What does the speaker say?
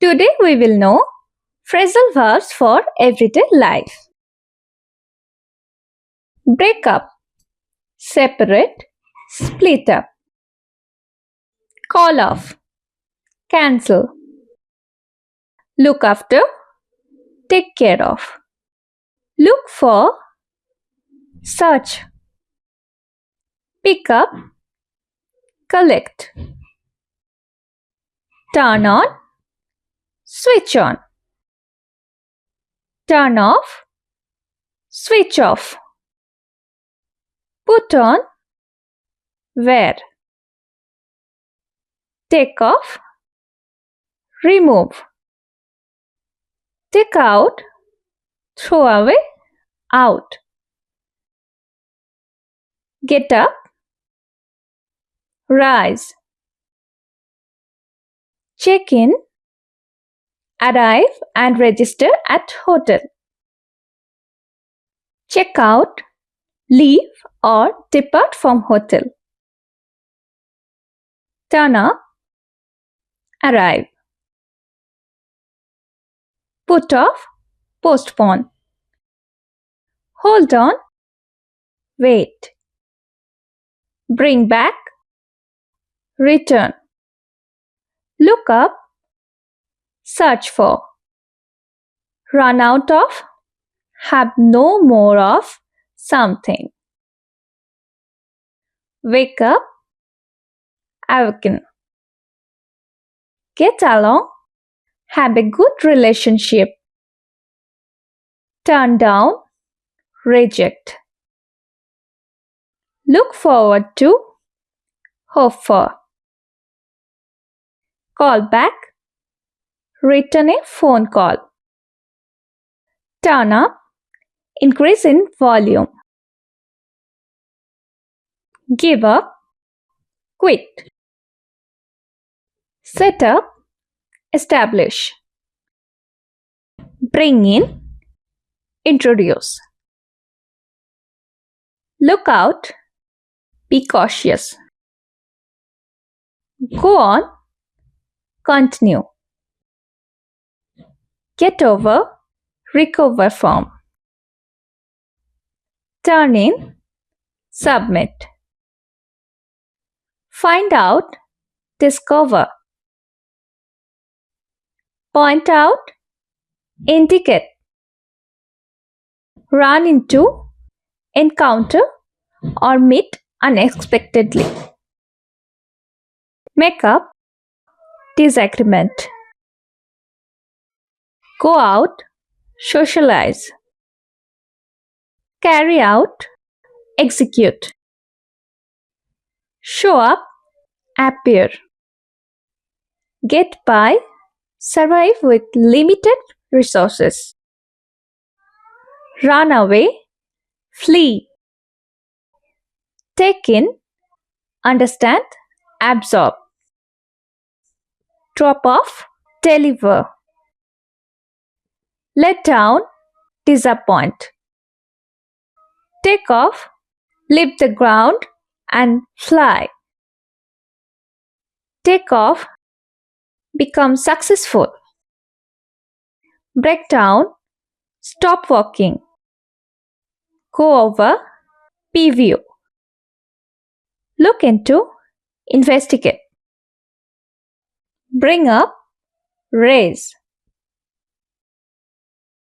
Today we will know phrasal verbs for everyday life. Break up, separate, split up. Call off, cancel. Look after, take care of. Look for, search. Pick up, collect. Turn on, switch on. Turn off, switch off. Put on, wear. Take off, remove. Take out, throw away, out. Get up, rise. Check in, arrive and register at hotel. Check out, leave or depart from hotel. Turn up, arrive. Put off, postpone. Hold on, wait. Bring back, return. Look up, search for. Run out of, have no more of something. Wake up, awaken. Get along, have a good relationship. Turn down, reject. Look forward to, hope for. Call back, return a phone call. Turn up, increase in volume. Give up, quit. Set up, establish. Bring in, introduce. Look out, be cautious. Go on, continue. Get over, recover from. Turn in, submit. Find out, discover. Point out, indicate. Run into, encounter or meet unexpectedly. Make up, disagreement. Go out, socialize. Carry out, execute. Show up, appear. Get by, survive with limited resources. Run away, flee. Take in, understand, absorb. Drop off, deliver. Let down, disappoint. Take off, leave the ground and fly. Take off, become successful. Break down, stop walking. Go over, preview. Look into, investigate. Bring up, raise.